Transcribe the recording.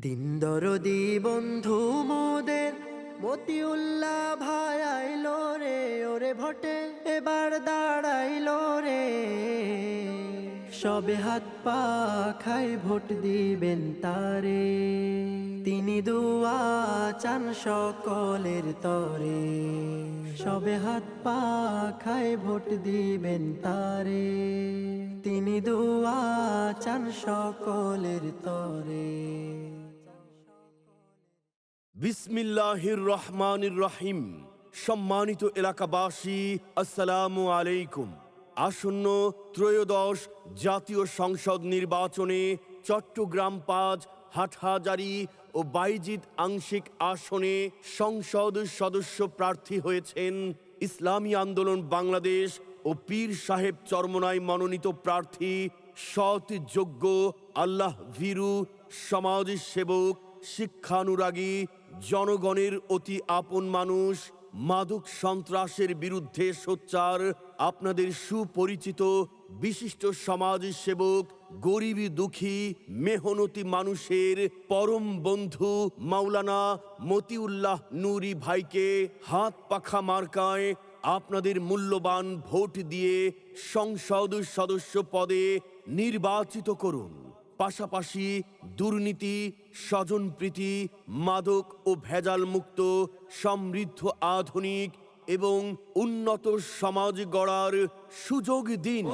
দিন দরদি বন্ধু মোদের মতিউল্লাহ ভাই আইলো রে, ওরে ভোটে এবার দাঁড়াইলো রে। সবে হাত পা খাই ভোট দিবেন তারে, তিনি দুয়া চান সকলের তরে। সবে হাত পা খাই ভোট দিবেন তারে, তিনি দুয়া চান সকলের তরে। বিসমিল্লাহির রহমানির রহিম। সম্মানিত এলাকাবাসী, আসসালামু আলাইকুম। আসন্ন ত্রয়োদশ জাতীয় সংসদ নির্বাচনে চট্টগ্রাম ৫, হাটহাজারী ও বাইজিদ আংশিক আসনে সংসদ সদস্য প্রার্থী হয়েছেন ইসলামী আন্দোলন বাংলাদেশ ও পীর সাহেব চরমোনাই মনোনীত প্রার্থী সৎ, যোগ্য, আল্লাহ ভীরু, সমাজসেবক, শিক্ষানুরাগী, জনগণের অতি আপন মানুষ, মাদক সন্ত্রাসের বিরুদ্ধে সোচ্চার, আপনাদের সুপরিচিত বিশিষ্ট সমাজসেবক, গরিবী দুঃখী মেহনতি মানুষের পরম বন্ধু মাওলানা মতিউল্লাহ নুরি ভাইকে হাত পাখা মার্কায় আপনাদের মূল্যবান ভোট দিয়ে সংসদ সদস্য পদে নির্বাচিত করুন। পাশাপাশি দুর্নীতি, স্বজনপ্রীতি, মাদক ও ভেজাল মুক্ত সমৃদ্ধ, আধুনিক এবং উন্নত সমাজ গড়ার সুযোগ দিন।